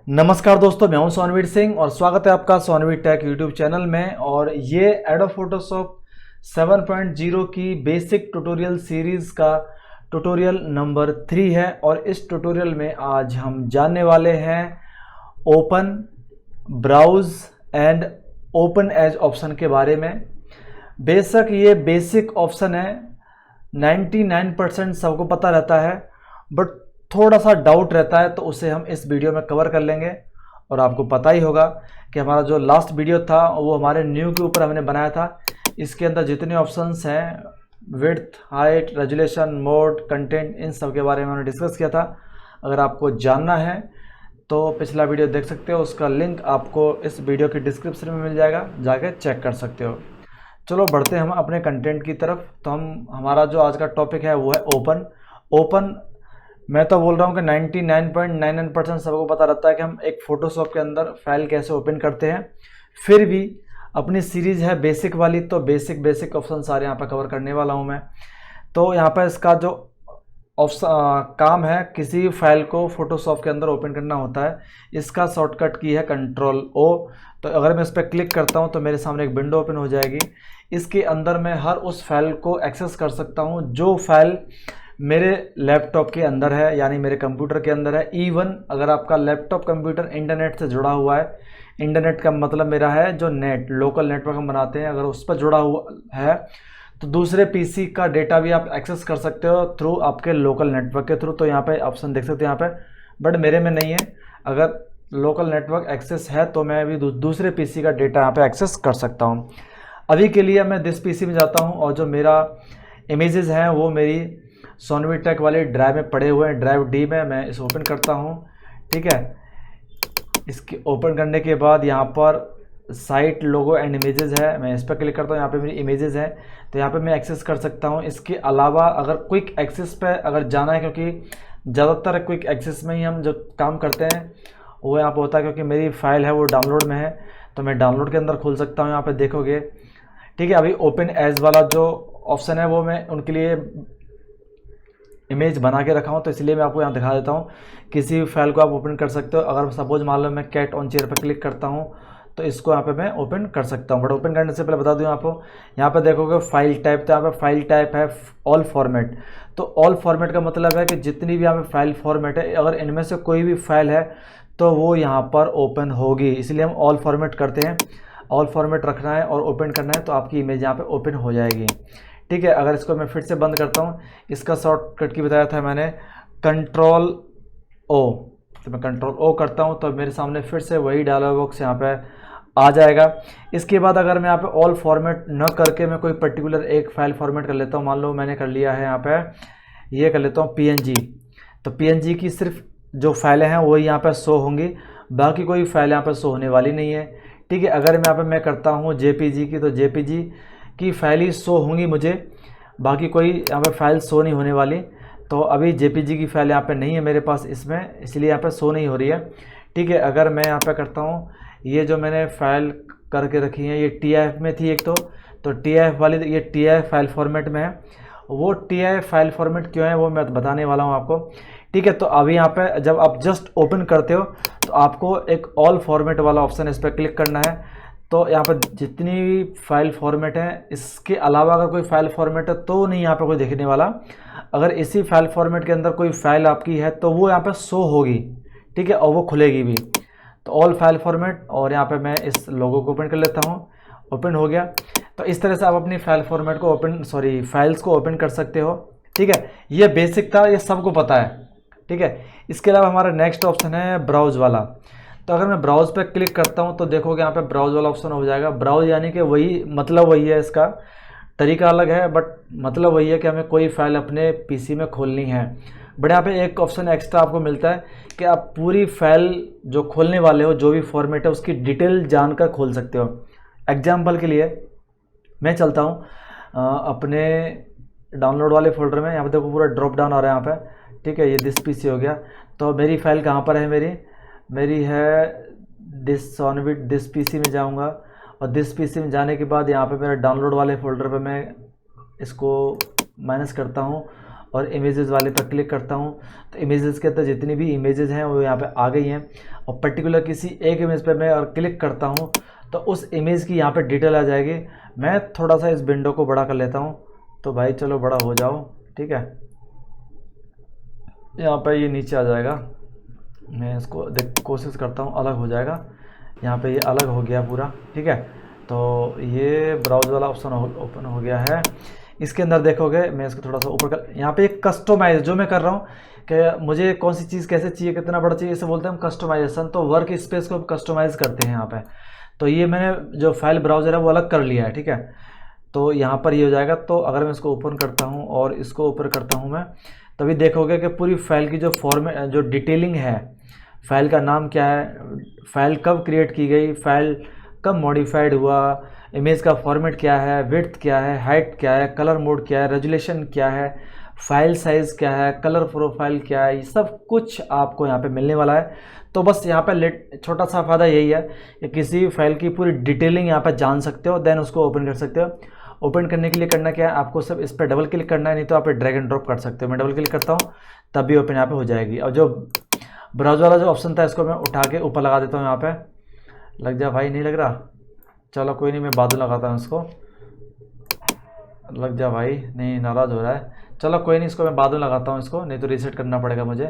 नमस्कार दोस्तों, मैं हूं सोनवीर सिंह और स्वागत है आपका सोनवीर टेक यूट्यूब चैनल में। और ये एडोब फोटोशॉप 7.0 की बेसिक ट्यूटोरियल सीरीज़ का ट्यूटोरियल नंबर 3 है। और इस ट्यूटोरियल में आज हम जानने वाले हैं open, browse and open as option के बारे में। बेशक ये बेसिक ऑप्शन है, 99% सबको पता रहता है, बट थोड़ा सा डाउट रहता है, तो उसे हम इस वीडियो में कवर कर लेंगे। और आपको पता ही होगा कि हमारा जो लास्ट वीडियो था वो हमारे न्यू के ऊपर हमने बनाया था। इसके अंदर जितने ऑप्शंस हैं, width, height, resolution, mode, content, इन सब के बारे में हमने डिस्कस किया था। अगर आपको जानना है तो पिछला वीडियो देख सकते हो, उसका लिंक आपको इस वीडियो के डिस्क्रिप्शन में मिल जाएगा, जाके चेक कर सकते हो। चलो बढ़ते हैं हम अपने कंटेंट की तरफ। तो हमारा जो आज का टॉपिक है वो है ओपन। मैं तो बोल रहा हूँ कि 99.99% सबको पता रहता है कि हम एक फ़ोटोशॉप के अंदर फाइल कैसे ओपन करते हैं। फिर भी अपनी सीरीज़ है बेसिक वाली, तो बेसिक ऑप्शन सारे यहाँ पर कवर करने वाला हूँ मैं। तो यहाँ पर इसका जो काम है, किसी फाइल को फ़ोटोशॉप के अंदर ओपन करना होता है। इसका शॉर्टकट की है Ctrl+O। तो अगर मैं इस पर क्लिक करता हूँ तो मेरे सामने एक विंडो ओपन हो जाएगी। इसके अंदर मैं हर उस फाइल को एक्सेस कर सकता हूँ जो फाइल मेरे लैपटॉप के अंदर है, यानी मेरे कंप्यूटर के अंदर है। इवन अगर आपका लैपटॉप कंप्यूटर इंटरनेट से जुड़ा हुआ है, इंटरनेट का मतलब मेरा है जो नेट, लोकल नेटवर्क हम बनाते हैं, अगर उस पर जुड़ा हुआ है तो दूसरे पीसी का डेटा भी आप एक्सेस कर सकते हो थ्रू आपके लोकल नेटवर्क के थ्रू। तो यहाँ पे ऑप्शन देख सकते हो यहाँ पे, बट मेरे में नहीं है। अगर लोकल नेटवर्क एक्सेस है तो मैं भी दूसरे पीसी का डेटा यहाँ पे एक्सेस कर सकता हूँ। अभी के लिए मैं दिस पीसी में जाता हूँ और जो मेरा इमेजेस हैं वो मेरी सोनवीर टेक वाले ड्राइव में पड़े हुए हैं, ड्राइव डी में। मैं इसे ओपन करता हूँ, ठीक है। इसके ओपन करने के बाद यहाँ पर साइट, लोगो एंड इमेजेस है, मैं इस पर क्लिक करता हूँ। यहाँ पे मेरी इमेजेस हैं, तो यहाँ पे मैं एक्सेस कर सकता हूँ। इसके अलावा अगर क्विक एक्सेस पे अगर जाना है, क्योंकि ज़्यादातर क्विक एक्सेस में ही हम जो काम करते हैं वो यहाँ पर होता है, क्योंकि मेरी फाइल है वो डाउनलोड में है, तो मैं डाउनलोड के अंदर खोल सकता हूँ। यहाँ पर देखोगे, ठीक है। अभी ओपन एज वाला जो ऑप्शन है वो मैं उनके लिए इमेज बना के रखा हूँ, तो इसलिए मैं आपको यहाँ दिखा देता हूँ। किसी भी फाइल को आप ओपन कर सकते हो। अगर सपोज मान लो मैं कैट ऑन चेयर पर क्लिक करता हूँ तो इसको यहाँ पे मैं ओपन कर सकता हूँ। बट ओपन करने से पहले बता दूँ आपको, यहाँ पे देखोगे फाइल टाइप, तो यहाँ पे फाइल टाइप है ऑल फॉर्मेट। तो ऑल फॉर्मेट का मतलब है कि जितनी भी यहाँ पे फाइल फॉर्मेट है, अगर इनमें से कोई भी फाइल है तो वो यहाँ पर ओपन होगी। इसलिए हम ऑल फॉर्मेट करते हैं। ऑल फॉर्मेट रखना है और ओपन करना है तो आपकी इमेज यहाँ पर ओपन हो जाएगी, ठीक है। अगर इसको मैं फिर से बंद करता हूँ, इसका शॉर्टकट की बताया था मैंने Ctrl+O। तो मैं Ctrl+O करता हूँ तो मेरे सामने फिर से वही डायलॉग बॉक्स यहाँ पे आ जाएगा। इसके बाद अगर मैं यहाँ पे ऑल फॉर्मेट न करके मैं कोई पर्टिकुलर एक फाइल फॉर्मेट कर लेता हूँ, मान लो मैंने कर लिया है यहाँ पे, ये कर लेता हूँ PNG। तो PNG की सिर्फ जो फाइलें हैं वही यहाँ पर शो होंगी, बाकी कोई फाइल यहाँ पर शो होने वाली नहीं है, ठीक है। अगर मैं यहाँ पर मैं करता हूँ JPG की, तो JPG की फाइल ही शो होंगी मुझे, बाकी कोई यहाँ पे फाइल शो नहीं होने वाली। तो अभी JPG की फाइल यहाँ पे नहीं है मेरे पास इसमें, इसलिए यहाँ पे शो नहीं हो रही है, ठीक है। अगर मैं यहाँ पे करता हूँ, ये जो मैंने फाइल करके रखी है ये TIF में थी एक, तो TIF वाली, ये TIF फाइल फॉर्मेट में है। वो TIF फाइल फॉर्मेट क्यों है वो मैं बताने वाला हूँ आपको, ठीक है। तो अभी यहाँ पे जब आप जस्ट ओपन करते हो तो आपको एक ऑल फॉर्मेट वाला ऑप्शन, इस पर क्लिक करना है। तो यहाँ पर जितनी भी फाइल फॉर्मेट है, इसके अलावा अगर कोई फाइल फॉर्मेट है तो नहीं यहाँ पर कोई देखने वाला। अगर इसी फाइल फॉर्मेट के अंदर कोई फाइल आपकी है तो वो यहाँ पर शो होगी, ठीक है, और वो खुलेगी भी। तो ऑल फाइल फॉर्मेट, और यहाँ पे मैं इस लोगो को ओपन कर लेता हूँ, ओपन हो गया। तो इस तरह से आप अपनी फाइल फॉर्मेट को फाइल्स को ओपन कर सकते हो, ठीक है। ये बेसिक था, ये सबको पता है, ठीक है। इसके अलावा हमारा नेक्स्ट ऑप्शन है ब्राउज वाला। तो अगर मैं ब्राउज पे क्लिक करता हूं तो देखोगे यहाँ पे ब्राउज वाला ऑप्शन हो जाएगा। ब्राउज यानी कि वही, मतलब वही है, इसका तरीका अलग है, बट मतलब वही है कि हमें कोई फाइल अपने पीसी में खोलनी है। बट यहाँ पे एक ऑप्शन एक्स्ट्रा आपको मिलता है कि आप पूरी फाइल जो खोलने वाले हो, जो भी फॉर्मेट है, उसकी डिटेल जानकर खोल सकते हो। एग्जाम्पल के लिए मैं चलता हूँ अपने डाउनलोड वाले फोल्डर में। यहाँ पे देखो पूरा ड्रॉप डाउन आ रहा है यहाँ पे, ठीक है। ये दिस पीसी हो गया। तो मेरी फाइल कहाँ पर है, मेरी है दिस पीसी में जाऊंगा, और दिस पीसी में जाने के बाद यहाँ पे मेरा डाउनलोड वाले फोल्डर पे मैं इसको माइनस करता हूँ और इमेजेस वाले पर क्लिक करता हूँ तो इमेजेस के अंदर जितनी भी इमेजेस हैं वो यहाँ पे आ गई हैं। और पर्टिकुलर किसी एक इमेज पे मैं और क्लिक करता हूँ तो उस इमेज की यहाँ पे डिटेल आ जाएगी। मैं थोड़ा सा इस विंडो को बड़ा कर लेता हूँ, तो भाई चलो बड़ा हो जाओ, ठीक है। यहाँ पे ये नीचे आ जाएगा, मैं इसको कोशिश करता हूँ, अलग हो जाएगा। यहाँ पे ये अलग हो गया पूरा, ठीक है। तो ये ब्राउज वाला ऑप्शन ओपन हो गया है। इसके अंदर देखोगे मैं इसको थोड़ा सा ऊपर कर, यहाँ पे एक कस्टमाइज जो मैं कर रहा हूँ कि मुझे कौन सी चीज़ कैसे चाहिए, कितना बड़ा चाहिए, इसे बोलते हैं हम कस्टमाइजेशन। तो वर्क स्पेस को कस्टमाइज़ करते हैं यहाँ पे। तो ये मैंने जो फाइल ब्राउज़र है वो अलग कर लिया है, ठीक है। तो यहाँ पर ये हो जाएगा। तो अगर मैं इसको ओपन करता हूँ और इसको ऊपर करता हूँ मैं, तभी देखोगे कि पूरी फाइल की जो फॉर्मेट, जो डिटेलिंग है, फाइल का नाम क्या है, फाइल कब क्रिएट की गई, फाइल कब मॉडिफाइड हुआ, इमेज का फॉर्मेट क्या है, विड्थ क्या है, हाइट क्या है, कलर मोड क्या है, रेजोल्यूशन क्या है, फाइल साइज़ क्या है, कलर प्रोफाइल क्या है, ये सब कुछ आपको यहाँ पे मिलने वाला है। तो बस यहाँ पे छोटा सा फ़ायदा यही है कि किसी फाइल की पूरी डिटेलिंग यहाँ पर जान सकते हो, देन उसको ओपन कर सकते हो। ओपन करने के लिए करना क्या है, आपको सब इस पर डबल क्लिक करना है, नहीं तो आप ड्रैग एंड ड्रॉप कर सकते हो। मैं डबल क्लिक करता हूँ तब भी ओपन यहाँ पे हो जाएगी। और जो ब्राउज़र वाला जो ऑप्शन था इसको मैं उठा के ऊपर लगा देता हूँ। यहाँ पे लग जा भाई, नहीं लग रहा, चलो कोई नहीं, मैं बाद में लगाता हूँ इसको। लग जा भाई, नहीं नाराज़ हो रहा है, चलो कोई नहीं, इसको मैं बाद में लगाता हूँ इसको, नहीं तो रीसेट करना पड़ेगा मुझे,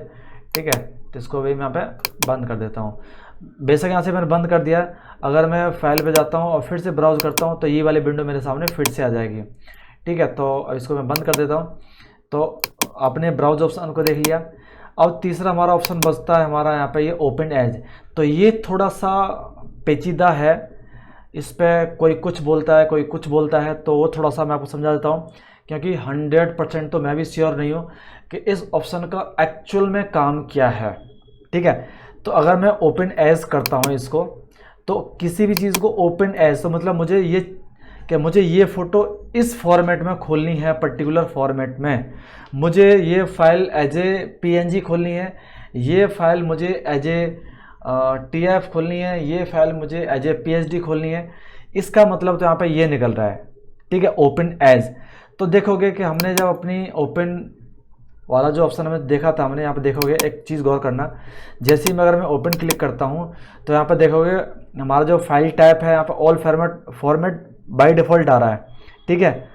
ठीक है। तो इसको भी मैं यहाँ पे बंद कर देता हूँ। बेशक यहाँ से मैंने बंद कर दिया। अगर मैं फाइल पे जाता हूँ और फिर से ब्राउज़ करता हूँ तो ये वाली विंडो मेरे सामने फिर से आ जाएगी, ठीक है। तो इसको मैं बंद कर देता हूँ। तो आपने ब्राउज ऑप्शन को देख लिया। अब तीसरा हमारा ऑप्शन बचता है हमारा यहाँ पे ये ओपन एज। तो ये थोड़ा सा पेचीदा है, इस पर कोई कुछ बोलता है कोई कुछ बोलता है, तो वो थोड़ा सा मैं आपको समझा देता हूँ, क्योंकि 100% तो मैं भी श्योर नहीं हूँ कि इस ऑप्शन का एक्चुअल में काम क्या है, ठीक है। तो अगर मैं ओपन एज करता हूँ इसको, तो किसी भी चीज़ को ओपन एज, तो मतलब मुझे ये कि मुझे ये फ़ोटो इस फॉर्मेट में खोलनी है, पर्टिकुलर फॉर्मेट में, मुझे ये फ़ाइल एज ए PNG खोलनी है, ये फ़ाइल मुझे एज ए TF खोलनी है, ये फाइल मुझे एज ए PSD खोलनी है। इसका मतलब तो यहाँ पे ये निकल रहा है, ठीक है, ओपन एज। तो देखोगे कि हमने जब अपनी ओपन वाला जो ऑप्शन हमें देखा था, हमने यहाँ पे देखोगे एक चीज़ गौर करना, जैसे ही मैं अगर मैं ओपन क्लिक करता हूँ तो यहाँ पे देखोगे हमारा जो फाइल टाइप है यहाँ पे ऑल फॉर्मेट बाय डिफ़ॉल्ट आ रहा है, ठीक है।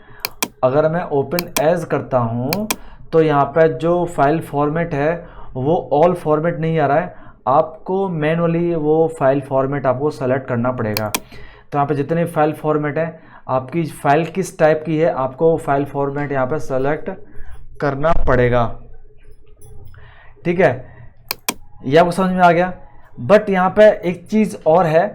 अगर मैं ओपन एज करता हूँ तो यहाँ पे जो फाइल फॉर्मेट है वो ऑल फॉर्मेट नहीं आ रहा है, आपको मैनुअली वो फाइल फॉर्मेट आपको सेलेक्ट करना पड़ेगा। तो यहाँ पे जितने फाइल फॉर्मेट है, आपकी फाइल किस टाइप की है, आपको फाइल फॉर्मेट यहाँ पे सेलेक्ट करना पड़ेगा, ठीक है। ये आपको समझ में आ गया। बट यहाँ पे एक चीज़ और है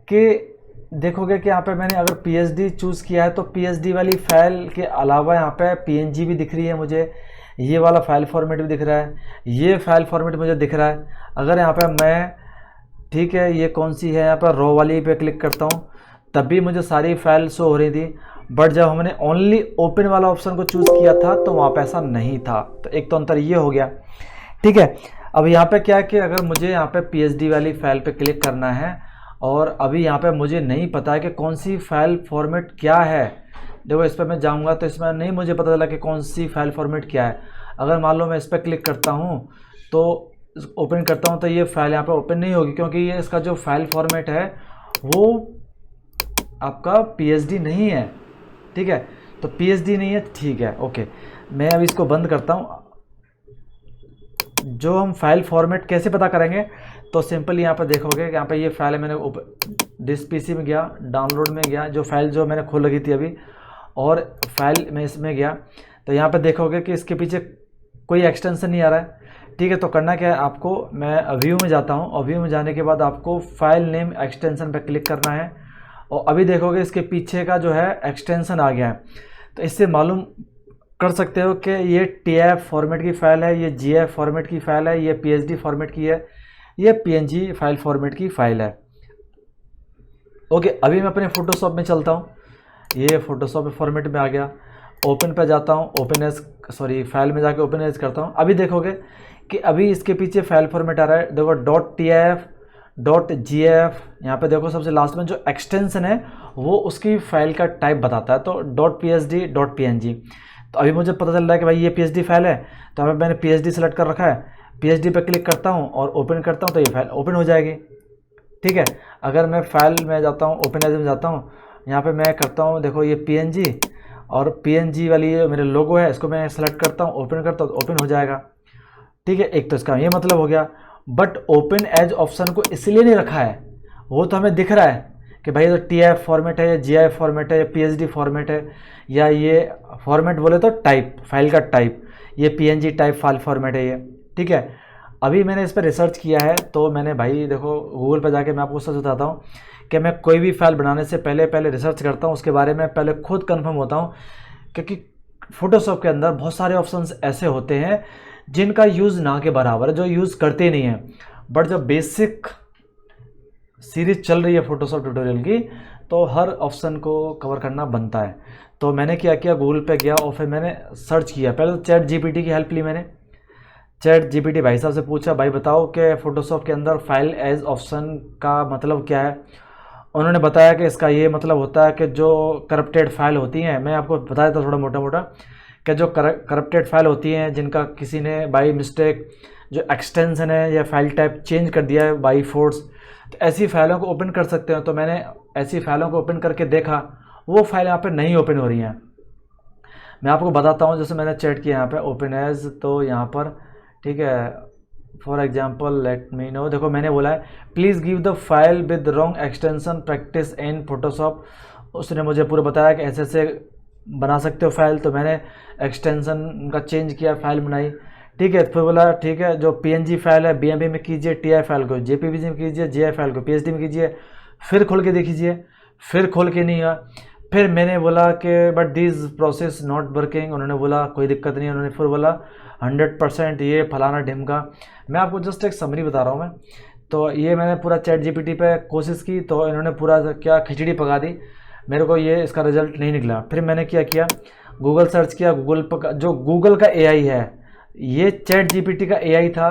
कि देखोगे कि यहाँ पे मैंने अगर PSD चूज़ किया है तो PSD वाली फाइल के अलावा यहाँ पे PNG भी दिख रही है मुझे, ये वाला फाइल फॉर्मेट भी दिख रहा है, ये फाइल फॉर्मेट मुझे दिख रहा है। अगर यहाँ पे मैं, ठीक है, ये कौन सी है, यहाँ पर रो वाली पे क्लिक करता हूँ तब भी मुझे सारी फाइल शो हो रही थी। बट जब हमने ओनली ओपन वाला ऑप्शन को चूज़ किया था तो वहाँ पे ऐसा नहीं था। तो एक तो अंतर ये हो गया, ठीक है। अब यहाँ पे क्या है कि अगर मुझे यहाँ पे PSD वाली फाइल पे क्लिक करना है और अभी यहाँ पे मुझे नहीं पता है कि कौन सी फाइल फॉर्मेट क्या है, देखो इस पर मैं जाऊँगा तो इसमें नहीं मुझे पता चला कि कौन सी फाइल फॉर्मेट क्या है। अगर मान लो मैं इस पर क्लिक करता हूँ तो ओपन करता हूँ तो ये फाइल यहाँ पे ओपन नहीं होगी, क्योंकि ये इसका जो फाइल फॉर्मेट है वो आपका PSD नहीं है, ठीक है। तो PSD नहीं है, ठीक है, ओके। मैं अभी इसको बंद करता हूँ। जो हम फाइल फॉर्मेट कैसे पता करेंगे, तो सिंपल यहाँ पर देखोगे कि यहाँ पे ये फाइल है, मैंने दिस PC में गया, डाउनलोड में गया, जो फाइल जो मैंने खोल रखी थी अभी, और फाइल में इसमें गया, तो यहाँ पे देखोगे कि इसके पीछे कोई एक्सटेंशन नहीं आ रहा है, ठीक है। तो करना क्या है आपको, मैं व्यू में जाता हूँ और व्यू में जाने के बाद आपको फाइल नेम एक्सटेंशन पे क्लिक करना है, और अभी देखोगे इसके पीछे का जो है एक्सटेंशन आ गया है। तो इससे मालूम कर सकते हो कि ये TF फॉर्मेट की फ़ाइल है, ये GF फॉर्मेट की फ़ाइल है, ये PSD फॉर्मेट की है, ये PNG फाइल फॉर्मेट की फ़ाइल है, ओके। अभी मैं अपने फ़ोटोशॉप में चलता हूँ, ये फ़ोटोशॉप फॉर्मेट में आ गया, ओपन पे जाता हूँ, फाइल में जाके ओपन एज करता हूँ। अभी देखोगे कि अभी इसके पीछे फाइल फॉर्मेट आ रहा है, देखो .TF .GF, यहाँ पे देखो सबसे लास्ट में जो एक्सटेंशन है वो उसकी फाइल का टाइप बताता है, तो .PSD .PNG। तो अभी मुझे पता चल रहा है कि भाई ये पीएचडी फाइल है, तो अभी मैंने पीएचडी सेलेक्ट कर रखा है, पीएचडी पे क्लिक करता हूँ और ओपन करता हूँ तो ये फाइल ओपन हो जाएगी। ठीक है, अगर मैं फाइल में जाता हूँ, ओपन एज में जाता हूँ, यहाँ पे मैं करता हूँ, देखो ये पीएनजी और पीएनजी वाली ये मेरे लोगो है, इसको मैं सेलेक्ट करता हूँ, ओपन करता हूँ तो ओपन हो जाएगा। ठीक है, एक तो इसका ये मतलब हो गया। बट ओपन एज ऑप्शन को इसलिए नहीं रखा है, वो तो हमें दिख रहा है कि भाई तो TIF फॉर्मेट है या GIF फॉर्मेट है या PHD फॉर्मेट है, या ये फॉर्मेट बोले तो टाइप, फाइल का टाइप, ये PNG टाइप फाइल फॉर्मेट है ये। ठीक है, अभी मैंने इस पर रिसर्च किया है, तो मैंने भाई देखो गूगल पर जाके मैं आपको सच बताता हूँ कि मैं कोई भी फाइल बनाने से पहले रिसर्च करता हूँ, उसके बारे में पहले खुद कंफर्म होता हूँ, क्योंकि फोटोशॉप के अंदर बहुत सारे ऑप्शंस ऐसे होते हैं जिनका यूज़ ना के बराबर है, जो यूज़ करते नहीं हैं। बट जब बेसिक सीरीज चल रही है फोटोशॉप ट्यूटोरियल की, तो हर ऑप्शन को कवर करना बनता है। तो मैंने क्या किया, गूगल पे गया और फिर मैंने सर्च किया। पहले तो चैट जीपीटी की हेल्प ली मैंने। चैट जीपीटी भाई साहब से पूछा, भाई बताओ कि फोटोशॉप के अंदर फाइल एज ऑप्शन का मतलब क्या है। उन्होंने बताया कि इसका ये मतलब होता है कि जो करप्टेड फाइल होती हैं, मैं आपको बता देता थोड़ा मोटा मोटा, कि जो करप्टेड फाइल होती हैं जिनका किसी ने बाई मिस्टेक जो एक्सटेंशन है या फाइल टाइप चेंज कर दिया है बाई फोर्स, तो ऐसी फाइलों को ओपन कर सकते हो। तो मैंने ऐसी फाइलों को ओपन करके देखा, वो फाइल यहाँ पे नहीं ओपन हो रही हैं। मैं आपको बताता हूँ, जैसे मैंने चैट किया यहाँ पे ओपन एज, तो यहाँ पर ठीक है, for example let me know, देखो मैंने बोला है please give the file with wrong extension practice in Photoshop. उसने मुझे पूरा बताया कि ऐसे ऐसे बना सकते हो फाइल, तो मैंने एक्सटेंशन का चेंज किया, फाइल बनाई। ठीक है, फिर बोला ठीक है जो PNG फाइल है BMP में कीजिए, TI फाइल को JPG में कीजिए, GI फाइल को PSD में कीजिए। फिर खोल के देखिए, फिर खोल के नहीं हुआ। फिर मैंने बोला कि but this process not working. उन्होंने बोला कोई दिक्कत नहीं है। उन्होंने फिर बोला 100% ये फलाना ढिमका। मैं आपको जस्ट एक समरी बता रहा हूँ मैं। तो ये मैंने पूरा चैट जीपीटी पे कोशिश की, तो इन्होंने पूरा क्या खिचड़ी पका दी, मेरे को ये इसका रिजल्ट नहीं निकला। फिर मैंने क्या किया, गूगल सर्च किया। गूगल पर जो गूगल का AI है, ये चैट जीपीटी का AI था,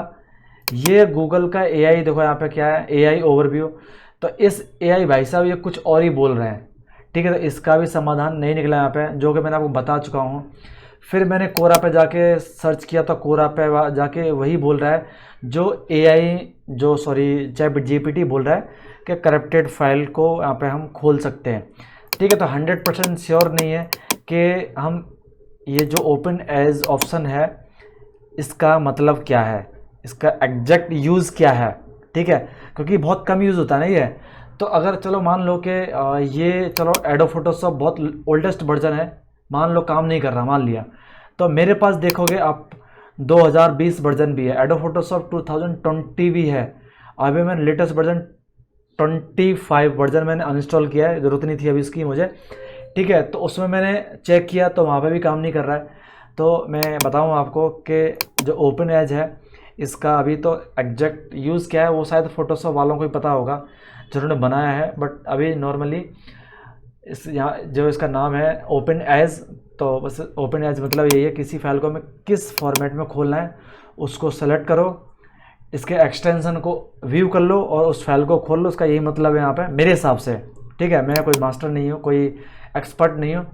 ये गूगल का AI। देखो यहाँ पे क्या है, AI ओवरव्यू। तो इस AI भाई साहब ये कुछ और ही बोल रहे हैं। ठीक है, तो इसका भी समाधान नहीं निकला यहाँ पे, जो कि मैंने आपको बता चुका हूँ। फिर मैंने कोरा पे जाके सर्च किया, तो कोरा पे जाके वही बोल रहा है जो AI जो चैट जीपीटी बोल रहा है कि करप्टेड फाइल को यहाँ पे हम खोल सकते हैं। ठीक है, तो 100% श्योर नहीं है कि हम ये जो ओपन एज ऑप्शन है इसका मतलब क्या है, इसका एग्जैक्ट यूज़ क्या है। ठीक है, क्योंकि बहुत कम यूज़ होता है ना ये। तो अगर चलो मान लो कि ये चलो एडोब फोटोशॉप बहुत ओल्डेस्ट वर्जन है, मान लो काम नहीं कर रहा, मान लिया, तो मेरे पास देखोगे आप 2020 वर्जन भी है, एडोब फोटोशॉप 2020 भी है। अभी मैंने लेटेस्ट वर्जन 25 वर्जन मैंने अनइंस्टॉल किया है, ज़रूरत नहीं थी अभी इसकी मुझे। ठीक है, तो उसमें मैंने चेक किया तो वहाँ पे भी काम नहीं कर रहा है। तो मैं बताऊँ आपको कि जो ओपन एज है इसका अभी तो एग्जैक्ट यूज़ क्या है वो शायद फोटोशॉप वालों को ही पता होगा जिन्होंने बनाया है। बट अभी नॉर्मली इस यहाँ जो इसका नाम है ओपन एज, तो बस ओपन एज मतलब यही है किसी फाइल को हमें किस फॉर्मेट में खोलना है उसको सेलेक्ट करो, इसके एक्सटेंशन को व्यू कर लो और उस फाइल को खोल लो। उसका यही मतलब है यहाँ पे मेरे हिसाब से। ठीक है, मैं कोई मास्टर नहीं हूँ, कोई एक्सपर्ट नहीं हूँ।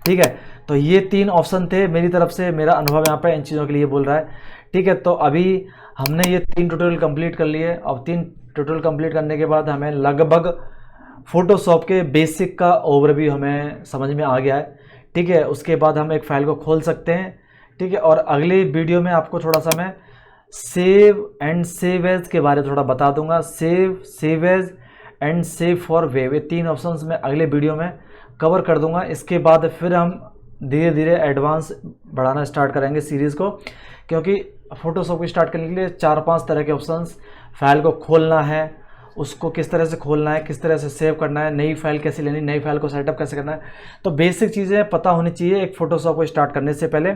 ठीक है, तो ये 3 ऑप्शन थे मेरी तरफ से, मेरा अनुभव यहाँ पे इन चीज़ों के लिए बोल रहा है। ठीक है, तो अभी हमने ये 3 ट्यूटोरियल कंप्लीट कर लिए। अब 3 ट्यूटोरियल कंप्लीट करने के बाद हमें लगभग फोटोशॉप के बेसिक का ओवरव्यू हमें समझ में आ गया है। ठीक है, उसके बाद हम एक फ़ाइल को खोल सकते हैं। ठीक है, और अगले वीडियो में आपको थोड़ा सा मैं सेव एंड सेव एज के बारे में थोड़ा बता दूंगा। Save, save as and save for web, ये 3 ऑप्शंस मैं अगले वीडियो में कवर कर दूंगा। इसके बाद फिर हम धीरे धीरे एडवांस बढ़ाना स्टार्ट करेंगे सीरीज़ को, क्योंकि फ़ोटोशॉप को स्टार्ट करने के लिए 4-5 तरह के ऑप्शंस, फाइल को खोलना है, उसको किस तरह से खोलना है, किस तरह से सेव करना है, नई फाइल कैसे लेनी, नई फाइल को सेटअप कैसे करना है, तो बेसिक चीज़ें पता होनी चाहिए एक फ़ोटोशॉप को स्टार्ट करने से पहले।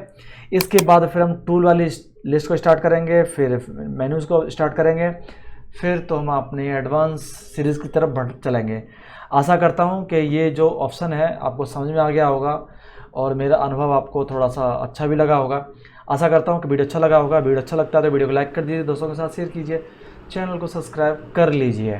इसके बाद फिर हम टूल वाली लिस्ट को स्टार्ट करेंगे, फिर मेन्यूज़ को स्टार्ट करेंगे, फिर तो हम अपनी एडवांस सीरीज़ की तरफ बढ़ चलेंगे। आशा करता हूँ कि ये जो ऑप्शन है आपको समझ में आ गया होगा और मेरा अनुभव आपको थोड़ा सा अच्छा भी लगा होगा। आशा करता हूँ कि वीडियो अच्छा लगा होगा। वीडियो अच्छा लगता है तो वीडियो को लाइक कर दीजिए, दोस्तों के साथ शेयर कीजिए, चैनल को सब्सक्राइब कर लीजिए।